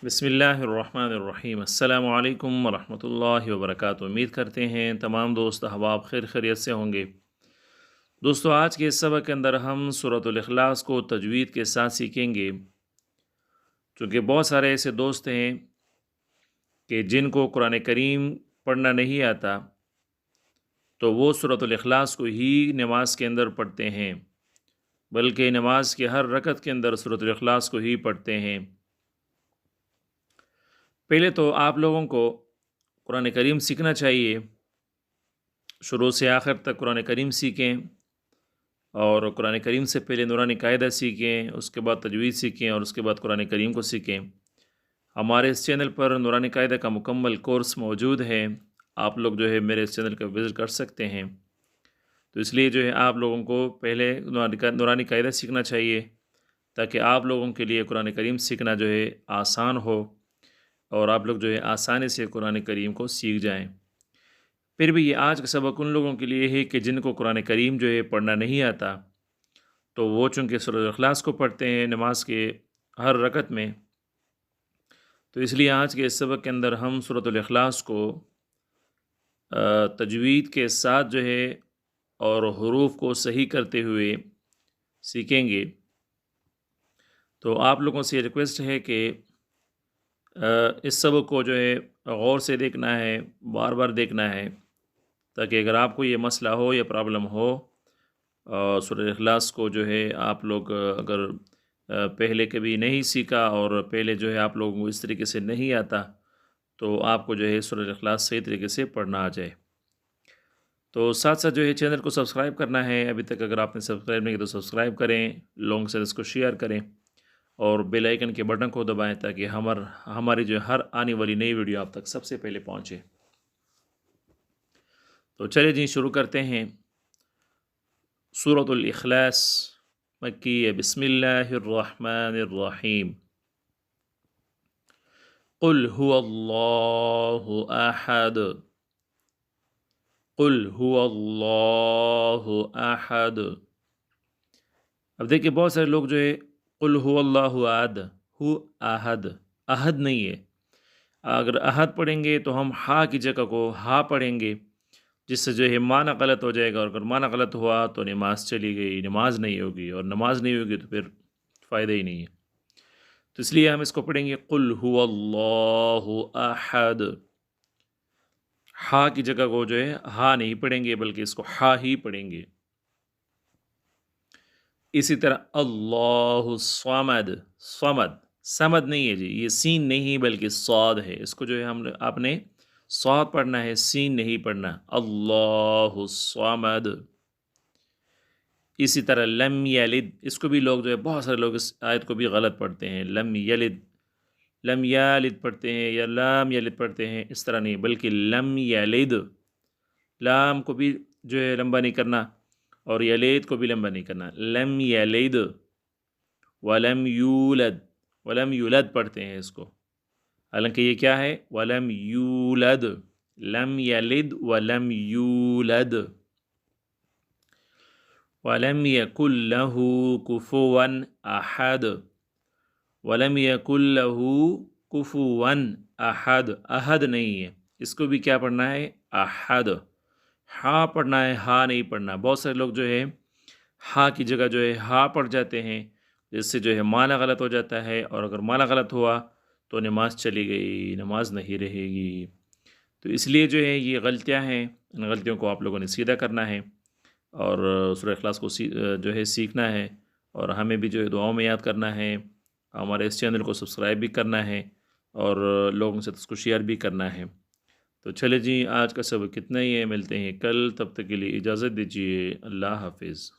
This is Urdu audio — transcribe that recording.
بسم اللہ الرحمن الرحیم۔ السلام علیکم ورحمۃ اللہ وبرکاتہ۔ امید کرتے ہیں تمام دوست احباب خیر خیریت سے ہوں گے۔ دوستو، آج کے اس سبق کے اندر ہم سورۃ الاخلاص کو تجوید کے ساتھ سیکھیں گے، چونکہ بہت سارے ایسے دوست ہیں کہ جن کو قرآن کریم پڑھنا نہیں آتا تو وہ سورۃ الاخلاص کو ہی نماز کے اندر پڑھتے ہیں، بلکہ نماز کے ہر رکعت کے اندر سورۃ الاخلاص کو ہی پڑھتے ہیں۔ پہلے تو آپ لوگوں کو قرآن کریم سیکھنا چاہیے، شروع سے آخر تک قرآن کریم سیکھیں، اور قرآن کریم سے پہلے نورانی قاعدہ سیکھیں، اس کے بعد تجوید سیکھیں، اور اس کے بعد قرآن کریم کو سیکھیں۔ ہمارے اس چینل پر نورانی قاعدہ کا مکمل کورس موجود ہے، آپ لوگ جو ہے میرے اس چینل کا وزٹ کر سکتے ہیں۔ تو اس لیے جو ہے آپ لوگوں کو پہلے نورانی قاعدہ سیکھنا چاہیے، تاکہ آپ لوگوں کے لیے قرآن کریم سیکھنا جو ہے آسان ہو، اور آپ لوگ جو ہے آسانی سے قرآن کریم کو سیکھ جائیں۔ پھر بھی یہ آج کا سبق ان لوگوں کے لیے ہے کہ جن کو قرآن کریم جو ہے پڑھنا نہیں آتا، تو وہ چونکہ سورۃ الاخلاص کو پڑھتے ہیں نماز کے ہر رکعت میں، تو اس لیے آج کے اس سبق کے اندر ہم سورۃ الاخلاص کو تجوید کے ساتھ جو ہے اور حروف کو صحیح کرتے ہوئے سیکھیں گے۔ تو آپ لوگوں سے یہ ریکویسٹ ہے کہ اس سبق کو جو ہے غور سے دیکھنا ہے، بار بار دیکھنا ہے، تاکہ اگر آپ کو یہ مسئلہ ہو یا پرابلم ہو، سورۃ الاخلاص کو جو ہے آپ لوگ اگر پہلے کبھی نہیں سیکھا اور پہلے جو ہے آپ لوگوں کو اس طریقے سے نہیں آتا، تو آپ کو جو ہے سورۃ الاخلاص صحیح طریقے سے پڑھنا آ جائے۔ تو ساتھ ساتھ جو ہے چینل کو سبسکرائب کرنا ہے، ابھی تک اگر آپ نے سبسکرائب نہیں کیا تو سبسکرائب کریں، لوگوں سے اس کو شیئر کریں، اور بیل آئیکن کے بٹن کو دبائیں تاکہ ہماری جو ہر آنے والی نئی ویڈیو آپ تک سب سے پہلے پہنچے۔ تو چلے جی شروع کرتے ہیں۔ سورۃ الاخلاص مکی ہے۔ بسم اللہ الرحمن الرحیم۔ قل هو اللہ احد، قل هو اللہ احد۔ اب دیکھیں بہت سارے لوگ جو ہے قل هو اللہ احد، ہو احد، احد نہیں ہے۔ اگر احد پڑھیں گے تو ہم ہا کی جگہ کو ہا پڑھیں گے، جس سے جو ہے معنی غلط ہو جائے گا، اور اگر معنی غلط ہوا تو نماز چلی گئی، نماز نہیں ہوگی، اور نماز نہیں ہوگی تو پھر فائدہ ہی نہیں ہے۔ تو اس لیے ہم اس کو پڑھیں گے قل هو اللہ احد۔ ہا کی جگہ کو جو ہے ہا نہیں پڑھیں گے، بلکہ اس کو ہا ہی پڑھیں گے۔ اسی طرح اللہ الصمد، صمد، سمد نہیں ہے جی، یہ سین نہیں بلکہ صاد ہے، اس کو جو ہے آپ نے صاد پڑھنا ہے، سین نہیں پڑھنا۔ اللہ الصمد۔ اسی طرح لم یلد، اس کو بھی لوگ جو ہے بہت سارے لوگ اس آیت کو بھی غلط پڑھتے ہیں، لم یلد، لم یلد پڑھتے ہیں یا لام یلد پڑھتے ہیں، اس طرح نہیں بلکہ لم یلد، لام کو بھی جو ہے لمبا نہیں کرنا، اور یلید کو بھی لمبا نہیں کرنا۔ لم یلد ولم یولد، ولم یولد پڑھتے ہیں اس کو، حالانکہ یہ کیا ہے؟ ولم یولد، لم یلد ولم یولد۔ ولم یکن لہ کفوا احد، ولم یکن لہ کفوا احد، احد نہیں ہے، اس کو بھی کیا پڑھنا ہے؟ احد، ہا پڑھنا ہے، ہا نہیں پڑھنا۔ بہت سارے لوگ جو ہے ہا کی جگہ جو ہے ہا پڑھ جاتے ہیں، جس سے جو ہے معنی غلط ہو جاتا ہے، اور اگر معنی غلط ہوا تو نماز چلی گئی، نماز نہیں رہے گی۔ تو اس لیے جو ہے یہ غلطیاں ہیں، ان غلطیوں کو آپ لوگوں نے سیدھا کرنا ہے، اور سورۃ اخلاص کو جو ہے سیکھنا ہے، اور ہمیں بھی جو ہے دعاؤں میں یاد کرنا ہے، ہمارے اس چینل کو سبسکرائب بھی کرنا ہے، اور لوگوں سے اس کو شیئر بھی کرنا ہے۔ تو چلے جی آج کا سبق کتنا ہی ہے، ملتے ہیں کل، تب تک کے لیے اجازت دیجیے، اللہ حافظ۔